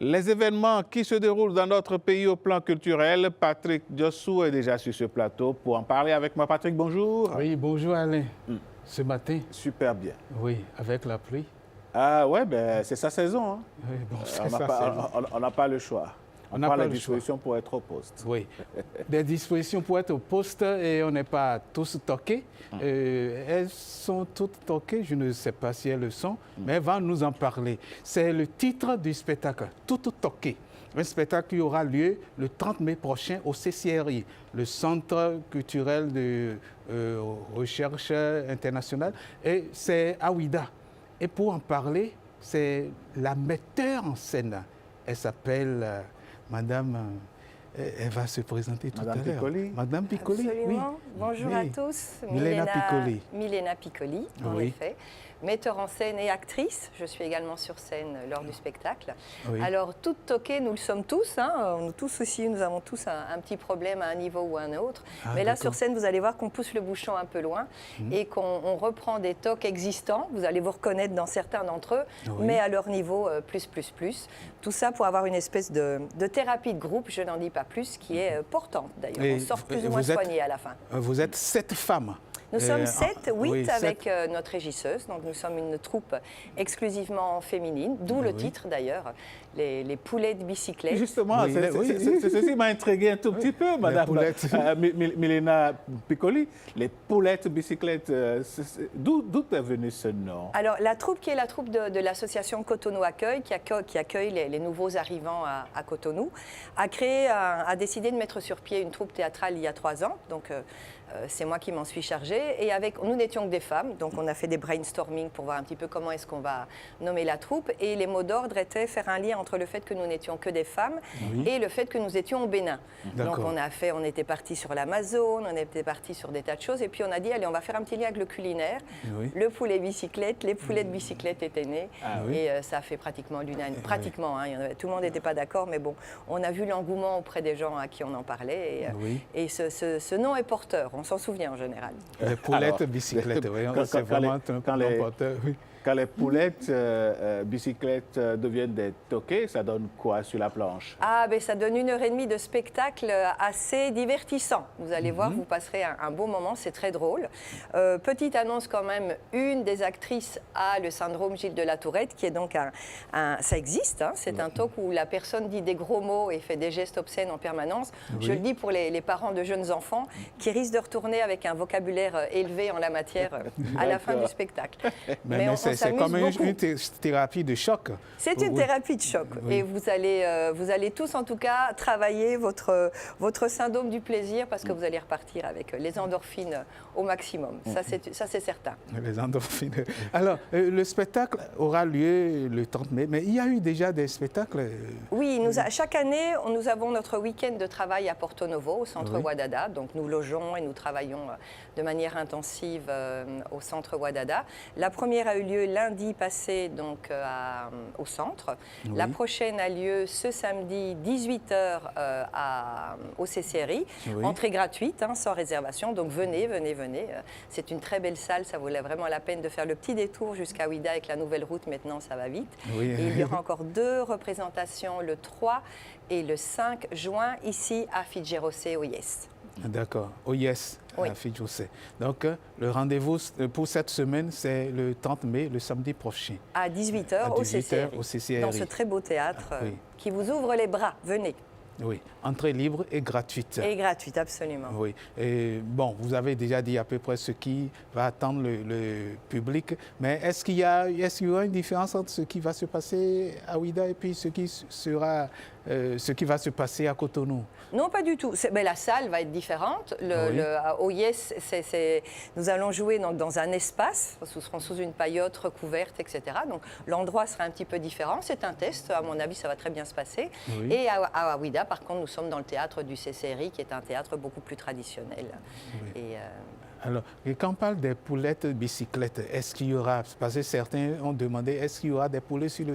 Les événements qui se déroulent dans notre pays au plan culturel, Patrick Diossou est déjà sur ce plateau pour en parler avec moi. Patrick, bonjour. Oui, bonjour Alain. Ce matin. Super bien. Oui, avec la pluie. Ah ouais, ben, c'est sa saison. Hein. Oui, bon, On n'a pas le choix. On prend les dispositions pour être au poste. Oui, des dispositions pour être au poste et on n'est pas tous toqués. Elles sont toutes toquées, je ne sais pas si elles le sont, mais elle va nous en parler. C'est le titre du spectacle, Toutes toquées. Un spectacle qui aura lieu le 30 mai prochain au CCRI, le Centre culturel de recherche internationale, et c'est à Ouidah. Et pour en parler, c'est la metteur en scène. Elle s'appelle Madame, elle va se présenter tout à l'heure. Madame Piccoli. Absolument. Oui. Bonjour à tous. Milena Piccoli. Milena Piccoli, en effet. Metteur en scène et actrice. Je suis également sur scène lors du spectacle. Oui. Alors, toutes toquées, nous le sommes tous. Hein. Nous tous aussi, nous avons tous un petit problème à un niveau ou à un autre. Mais là, sur scène, vous allez voir qu'on pousse le bouchon un peu loin et qu'on reprend des tocs existants. Vous allez vous reconnaître dans certains d'entre eux, mais à leur niveau plus. Tout ça pour avoir une espèce de thérapie de groupe, je n'en dis pas plus, qui est portante d'ailleurs. On sort plus ou moins soigné à la fin. Vous êtes 7 femmes. Nous sommes 7, 8 avec notre régisseuse. Donc nous sommes une troupe exclusivement féminine, d'où le titre d'ailleurs, les poulets de bicyclette. Justement, ceci m'a intrigué un tout petit peu, Madame Milena Piccoli. Les poulettes bicyclettes, d'où est venu ce nom? Alors la troupe qui est la troupe de l'association Cotonou Accueil, qui accueille les nouveaux arrivants à Cotonou, a décidé de mettre sur pied une troupe théâtrale il y a 3 ans. Donc c'est moi qui m'en suis chargée. Et nous n'étions que des femmes, donc on a fait des brainstorming pour voir un petit peu comment est-ce qu'on va nommer la troupe. Et les mots d'ordre étaient faire un lien entre le fait que nous n'étions que des femmes et le fait que nous étions au Bénin. Donc on était parti sur l'Amazone, on était parti sur des tas de choses. Et puis on a dit, allez, on va faire un petit lien avec le culinaire. Le poulet bicyclette, les poulets de bicyclette étaient nés. Et ça a fait pratiquement l'unanimité. Pratiquement, hein, tout le monde n'était pas d'accord, mais bon, on a vu l'engouement auprès des gens à qui on en parlait. Et ce nom est porteur. On s'en souvient en général. Les poulettes bicyclettes, c'est vraiment un nom porteur. Quand les poulettes bicyclettes deviennent des toqués, ça donne quoi sur la planche? Ah, ben ça donne 1h30 de spectacle assez divertissant. Vous allez voir, vous passerez un beau moment, c'est très drôle. Petite annonce quand même, une des actrices a le syndrome Gilles de la Tourette, qui est donc ça existe, hein, c'est un TOC où la personne dit des gros mots et fait des gestes obscènes en permanence. Je le dis pour les parents de jeunes enfants qui risquent de retourner avec un vocabulaire élevé en la matière à la fin du spectacle. C'est comme une thérapie de choc. C'est une thérapie de choc. Et vous allez tous, en tout cas, travailler votre syndrome du plaisir parce que vous allez repartir avec les endorphines au maximum. Ça, c'est certain. Les endorphines. Alors, le spectacle aura lieu le 30 mai, mais il y a eu déjà des spectacles. Oui, chaque année, nous avons notre week-end de travail à Porto Novo, au centre Ouadada. Donc, nous logeons et nous travaillons de manière intensive au centre Ouadada. La première a eu lieu lundi passé donc, au centre. La prochaine a lieu ce samedi 18h au CCRI. Entrée gratuite, hein, sans réservation. Donc venez. C'est une très belle salle. Ça vaut vraiment la peine de faire le petit détour jusqu'à Ouidah avec la nouvelle route. Maintenant, ça va vite. Et il y aura encore 2 représentations le 3 et le 5 juin ici à Fidjirosé au Yes. D'accord, au Yes, à Fidjirosé. Donc, le rendez-vous pour cette semaine, c'est le 30 mai, le samedi prochain. À 18h au CCRI. Dans ce très beau théâtre qui vous ouvre les bras. Venez. Oui, entrée libre et gratuite. Et gratuite, absolument. Oui. Et bon, vous avez déjà dit à peu près ce qui va attendre le public, mais est-ce qu'il y aura une différence entre ce qui va se passer à Ouidah et puis ce qui va se passer à Cotonou? Non, pas du tout. La salle va être différente. Au Yes, nous allons jouer dans un espace. Nous serons sous une paillote recouverte, etc. Donc l'endroit sera un petit peu différent. C'est un test. À mon avis, ça va très bien se passer. Et à Ouidah, par contre, nous sommes dans le théâtre du CCRI, qui est un théâtre beaucoup plus traditionnel. Alors, et quand on parle des poulettes bicyclettes, est-ce qu'il y aura, parce que certains ont demandé, est-ce qu'il y aura des poulets sur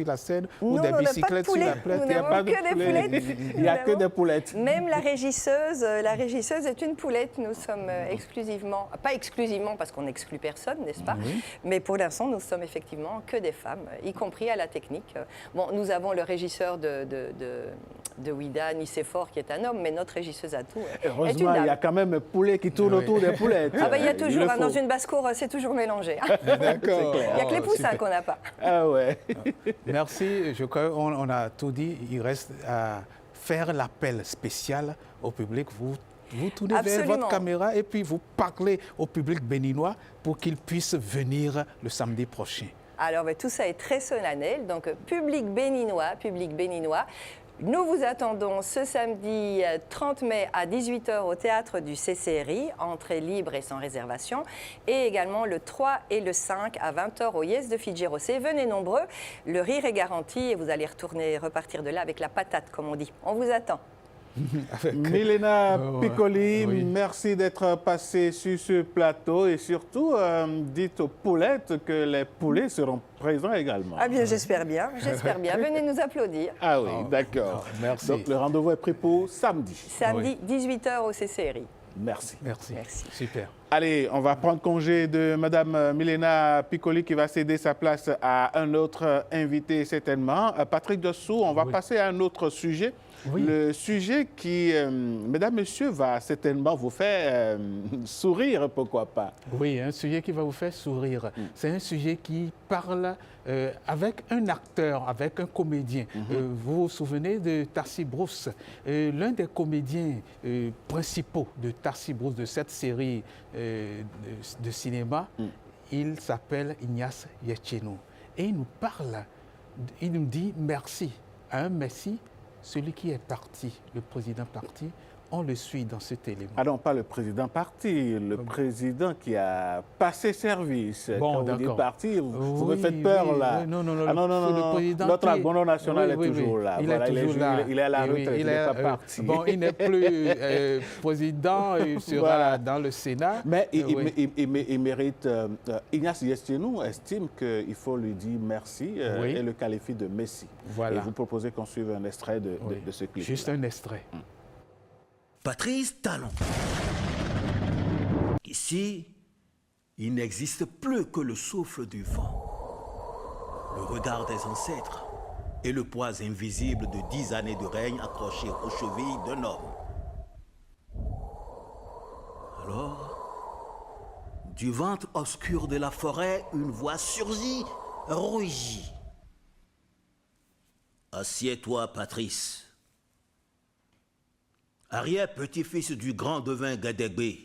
la scène ou des bicyclettes sur la plate? Il n'y a pas de poulettes. Il n'y a que des poulettes. Même la régisseuse est une poulette. Nous sommes exclusivement, pas exclusivement parce qu'on n'exclut personne, n'est-ce pas? Mais pour l'instant, nous sommes effectivement que des femmes, y compris à la technique. Bon, nous avons le régisseur de Ouida, Nicéphore, qui est un homme, mais notre régisseuse à tout est une Heureusement, dame. il y a quand même un poulet qui tourne autour des poulettes. Ah ben, il y a le toujours, faut. dans une basse-cour, c'est toujours mélangé. D'accord. Il n'y a que les poussins qu'on n'a pas. Ah ouais. Merci, je crois qu'on a tout dit. Il reste à faire l'appel spécial au public. Vous tournez vers votre caméra et puis vous parlez au public béninois pour qu'il puisse venir le samedi prochain. Alors, tout ça est très solennel. Donc, public béninois, nous vous attendons ce samedi 30 mai à 18h au théâtre du CCRI, entrée libre et sans réservation, et également le 3 et le 5 à 20h au Yes de Fidji-Rossé. Venez nombreux, le rire est garanti et vous allez repartir de là avec la patate, comme on dit. On vous attend. Milena Piccoli, oui. Merci d'être passée sur ce plateau et surtout, dites aux poulettes que les poulets seront présents également. Ah bien, j'espère bien. Venez nous applaudir. Ah oui, d'accord. Merci. Donc, le rendez-vous est pris pour samedi. Samedi, 18h au CCRI. Merci. Merci. Super. Allez, on va prendre congé de Madame Milena Piccoli qui va céder sa place à un autre invité certainement. Patrick Dossou, on va passer à un autre sujet. Oui. Le sujet qui, mesdames, messieurs, va certainement vous faire sourire, pourquoi pas. Oui, un sujet qui va vous faire sourire. C'est un sujet qui parle avec un acteur, avec un comédien. Vous vous souvenez de Tarsi Bruce, l'un des comédiens principaux de Tarsi Bruce, de cette série de cinéma. Il s'appelle Ignace Yetchenou. Et il nous parle, il nous dit merci. À un merci, celui qui est parti, le président parti, on le suit dans cet élément. Ah non, pas le président parti, le président qui a passé service. Bon, quand vous dites d'accord. parti, vous me faites peur là. Non, Ah non, le président notre qui... abonnement national est toujours là. Il Voilà, est toujours là. Il est à la retraite, il n'est pas parti. Bon, il n'est plus président, il sera Voilà. dans le Sénat. Mais il mérite, Ignace Yetchenou estime qu'il faut lui dire merci et le qualifie de Messi. Voilà. Et vous proposez qu'on suive un extrait de ce clip. Juste un extrait. Patrice Talon. Ici, il n'existe plus que le souffle du vent, le regard des ancêtres et le poids invisible de 10 années de règne accroché aux chevilles d'un homme. Alors, du ventre obscur de la forêt, une voix surgit, rugit. Assieds-toi, Patrice. Arrière-petit-fils du grand devin Gadegbe,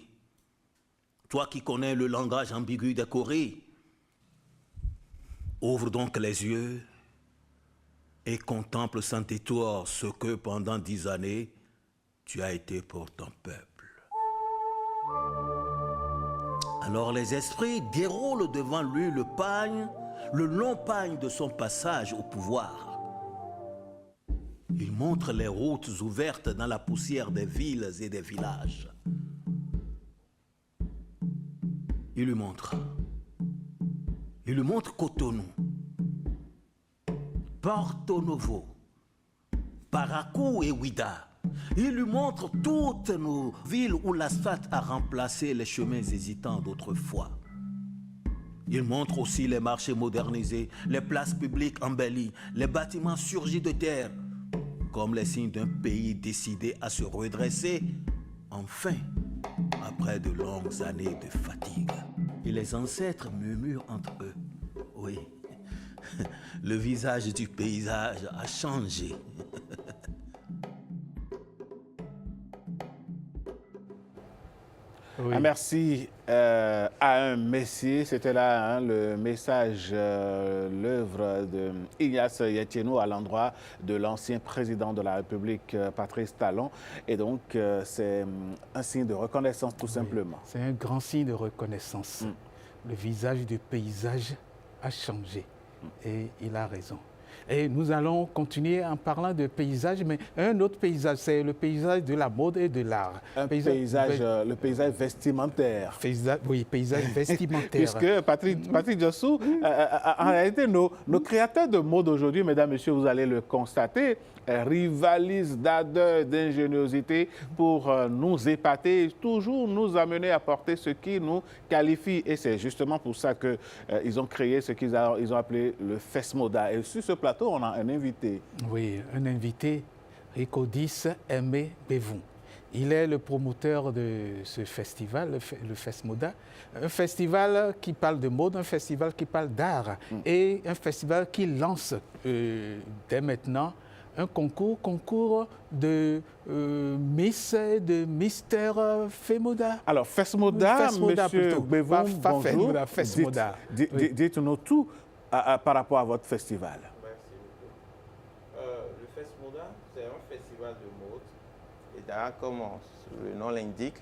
toi qui connais le langage ambigu des Corées, ouvre donc les yeux et contemple sans détour ce que pendant 10 années tu as été pour ton peuple. Alors les esprits déroulent devant lui le long pagne de son passage au pouvoir. Il montre les routes ouvertes dans la poussière des villes et des villages. Il lui montre Cotonou, Porto Novo, Parakou et Ouida. Il lui montre toutes nos villes où l'asphalte a remplacé les chemins hésitants d'autrefois. Il montre aussi les marchés modernisés, les places publiques embellies, les bâtiments surgis de terre, comme les signes d'un pays décidé à se redresser, enfin, après de longues années de fatigue. Et les ancêtres murmurent entre eux. Oui, le visage du paysage a changé. Oui. Ah, merci à un Messie. C'était là le message, l'œuvre de Ignace Yetchenou à l'endroit de l'ancien président de la République, Patrice Talon. Et donc, c'est un signe de reconnaissance tout simplement. C'est un grand signe de reconnaissance. Le visage du paysage a changé et il a raison. Et nous allons continuer en parlant de paysage, mais un autre paysage, c'est le paysage de la mode et de l'art. Le paysage vestimentaire. Oui, paysage vestimentaire. Puisque Patrick Djossou, en réalité, nos créateurs de mode aujourd'hui, mesdames, messieurs, vous allez le constater, rivalisent d'ardeur, d'ingéniosité pour nous épater, toujours nous amener à porter ce qui nous qualifie. Et c'est justement pour ça qu'ils ont créé ce qu'ils ont appelé le Fesmoda. Et sur ce plateau, on a un invité. Oui, un invité, Rikodis Aimé Bévon. Il est le promoteur de ce festival, le Fesmoda, un festival qui parle de mode, un festival qui parle d'art et un festival qui lance dès maintenant un concours de Miss et de Mister Fesmoda. Alors, Fesmoda, monsieur Bévon, bonjour. Fesmoda. Dites-nous tout par rapport à votre festival. Merci beaucoup. Le Fesmoda, c'est un festival de mode et d'art, comme le nom l'indique.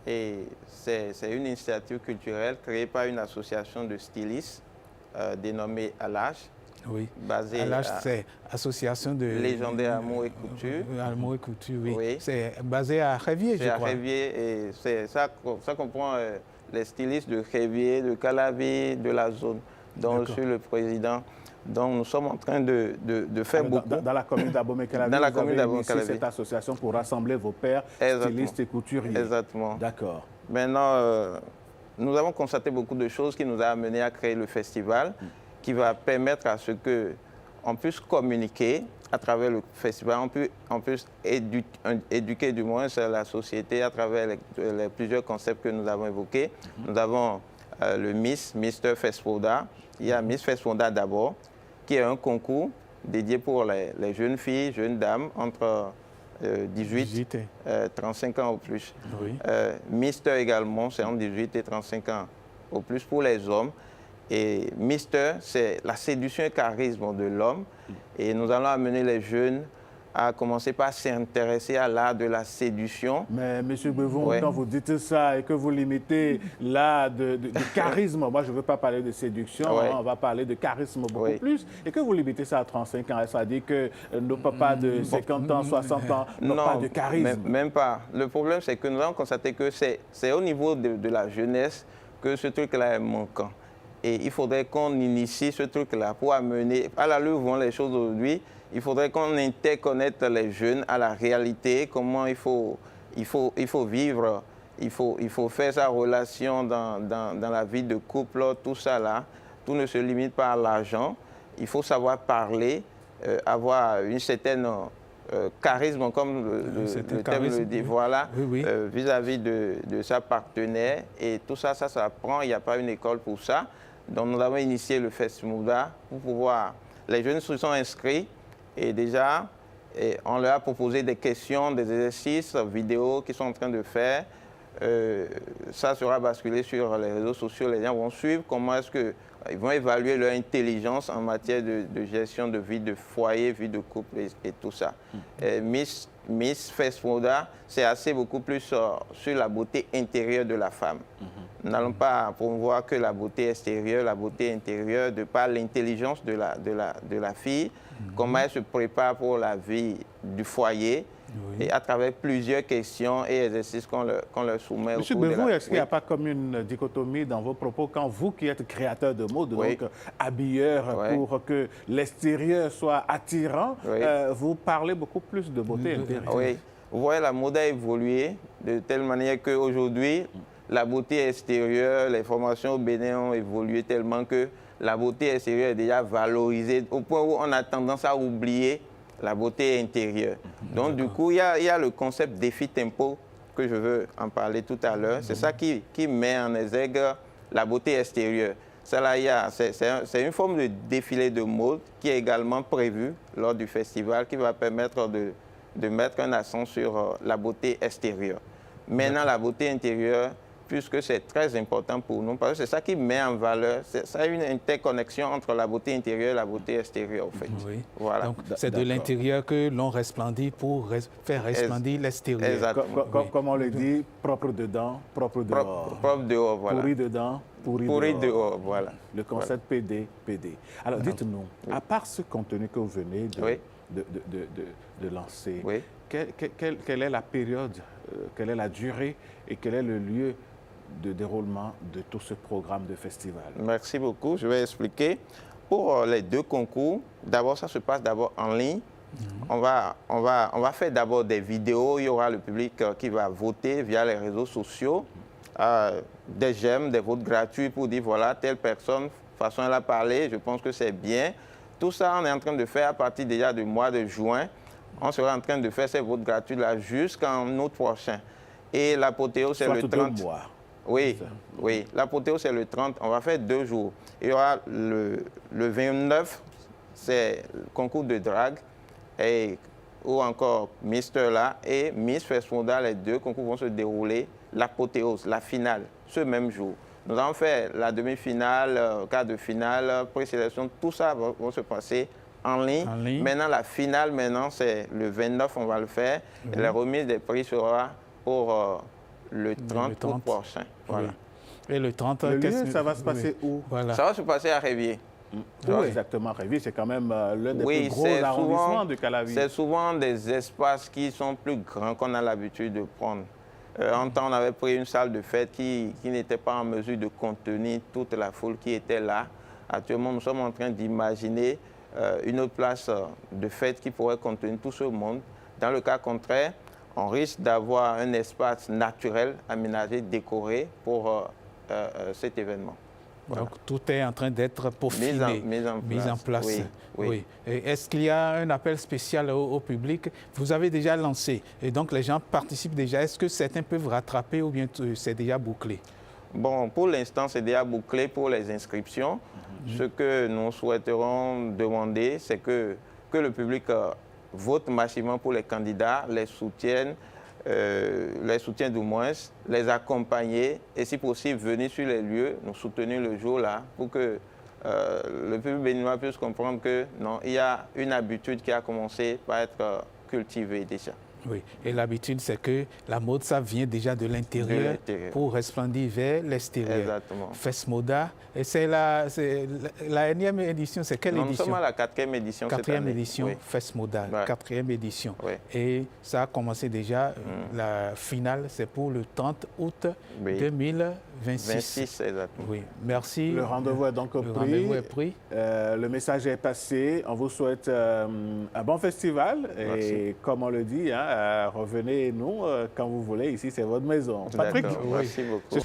Et c'est une initiative culturelle créée par une association de stylistes dénommée Alage. Oui, basée c'est Association de Légendaire Amour et Couture. Amour et Couture, oui. Oui. C'est basé à Révier, je crois. C'est à Révier et ça comprend les stylistes de Révier, de Calavi, de la zone, dont je suis le président. Donc nous sommes en train de faire beaucoup. Dans la commune d'Abomey-Calavi, dans la commune d'Abomey-Calavi, cette association pour rassembler vos pairs stylistes et couturiers. Exactement. D'accord. Maintenant, nous avons constaté beaucoup de choses qui nous ont amené à créer le festival, qui va permettre à ce qu'on puisse communiquer à travers le festival, on puisse éduquer du moins la société à travers les plusieurs concepts que nous avons évoqués. Nous avons le Mister Fesmoda. Il y a Miss Fesmoda d'abord, qui est un concours dédié pour les jeunes filles, jeunes dames entre 18 et 35 ans ou plus. Oui. Mister également, c'est entre 18 et 35 ans au plus pour les hommes. Et Mister, c'est la séduction et charisme de l'homme. Et nous allons amener les jeunes à commencer par s'intéresser à l'art de la séduction. Mais M. Bévon, quand vous dites ça et que vous limitez l'art de charisme, moi je ne veux pas parler de séduction, on va parler de charisme beaucoup plus, et que vous limitez ça à 35 ans, ça dit que nos papas de 50 ans, 60 ans n'ont pas de charisme. Même pas. Le problème, c'est que nous avons constaté que c'est au niveau de la jeunesse que ce truc-là est manquant. Et il faudrait qu'on initie ce truc-là pour amener, à la lueur où vont les choses aujourd'hui, il faudrait qu'on interconnecte les jeunes à la réalité, comment il faut vivre, il faut faire sa relation dans la vie de couple, tout ça là. Tout ne se limite pas à l'argent. Il faut savoir parler, avoir une certaine charisme, comme le thème le dit, voilà, vis-à-vis de sa partenaire. Et tout ça, ça s'apprend, il n'y a pas une école pour ça. Donc nous avons initié le Fesmoda pour pouvoir... Les jeunes se sont inscrits et déjà, on leur a proposé des questions, des exercices vidéo qu'ils sont en train de faire. Ça sera basculé sur les réseaux sociaux, les gens vont suivre comment est-ce qu'ils vont évaluer leur intelligence en matière de gestion de vie de foyer, vie de couple et tout ça. Miss Fesmoda, c'est assez beaucoup plus sur la beauté intérieure de la femme. Nous n'allons pas promouvoir que la beauté extérieure, la beauté intérieure, de par l'intelligence de la fille, comment elle se prépare pour la vie du foyer, et à travers plusieurs questions et exercices qu'on leur soumet. Monsieur Bévon, est-ce qu'il n'y a pas comme une dichotomie dans vos propos quand vous qui êtes créateur de mode, donc habilleur pour que l'extérieur soit attirant, vous parlez beaucoup plus de beauté intérieure? Oui, vous voyez, la mode a évolué de telle manière qu'aujourd'hui, la beauté extérieure, les formations au Bénin ont évolué tellement que la beauté extérieure est déjà valorisée au point où on a tendance à oublier la beauté intérieure. Donc du coup, il y a le concept défi tempo que je veux en parler tout à l'heure. C'est ça qui met en exergue la beauté extérieure. C'est une forme de défilé de mode qui est également prévue lors du festival qui va permettre de mettre un accent sur la beauté extérieure. Maintenant, la beauté intérieure, puisque c'est très important pour nous, parce que c'est ça qui met en valeur, ça a une interconnexion entre la beauté intérieure et la beauté extérieure, en fait. Oui. Voilà. Donc, c'est de l'intérieur que l'on resplendit pour faire resplendir l'extérieur. Exactement. Comme on le dit, propre dedans, propre dehors. Propre dehors, voilà. Pourri dedans, pourri dehors, voilà. Le concept PD. Alors, dites-nous, à part ce contenu que vous venez de lancer, quelle est la période, quelle est la durée et quel est le lieu de déroulement de tout ce programme de festival? Merci beaucoup. Je vais expliquer. Pour les 2 concours, d'abord, ça se passe d'abord en ligne. On va faire d'abord des vidéos. Il y aura le public qui va voter via les réseaux sociaux. Des j'aime, des votes gratuits pour dire, voilà, telle personne, façon elle a parlé, je pense que c'est bien. Tout ça, on est en train de faire à partir déjà du mois de juin. On sera en train de faire ces votes gratuits là jusqu'en août prochain. Et l'apothéose, c'est le 30. 2 mois. Oui, oui. L'apothéose, c'est le 30. On va faire 2 jours. Il y aura le 29, c'est le concours de drague, ou encore Mister là, et Miss Fesmoda. Les 2 concours vont se dérouler. L'apothéose, la finale, ce même jour. Nous allons faire la demi-finale, quart de finale, présélection, tout ça va se passer en ligne. Maintenant, la finale, c'est le 29, on va le faire. Et la remise des prix sera pour le 30 août prochain. Voilà. Et le 30, le lieu, ça va se passer où? Voilà. Ça va se passer à Révier. Où exactement? Révier, c'est quand même l'un des plus gros arrondissements du Calavi. C'est souvent des espaces qui sont plus grands qu'on a l'habitude de prendre. En temps, on avait pris une salle de fête qui n'était pas en mesure de contenir toute la foule qui était là. Actuellement, nous sommes en train d'imaginer une autre place de fête qui pourrait contenir tout ce monde. Dans le cas contraire, on risque d'avoir un espace naturel, aménagé, décoré pour cet événement. Voilà. Donc, tout est en train d'être peaufiné, mis en place. Oui. Est-ce qu'il y a un appel spécial au public? Vous avez déjà lancé, et donc les gens participent déjà. Est-ce que certains peuvent rattraper ou bien c'est déjà bouclé? Bon, pour l'instant, c'est déjà bouclé pour les inscriptions. Ce que nous souhaiterons demander, c'est que le public vote massivement pour les candidats, les soutiennent du moins, les accompagner et si possible venir sur les lieux, nous soutenir le jour-là pour que le public béninois puisse comprendre que non, il y a une habitude qui a commencé par être cultivée déjà. Oui, et l'habitude, c'est que la mode, ça vient déjà de l'intérieur pour resplendir vers l'extérieur. Exactement. Fesmoda, et c'est la énième édition, c'est quelle édition? Nous sommes à la 4e édition. 4e édition, oui. Fesmoda, 4e édition. Oui. Et ça a commencé déjà, la finale, c'est pour le 30 août 2026. 26, exactement. Oui, merci. Le rendez-vous est donc pris. Le message est passé. On vous souhaite un bon festival. Merci. Et comme on le dit, revenez-nous quand vous voulez. Ici, c'est votre maison. Patrick? Merci beaucoup.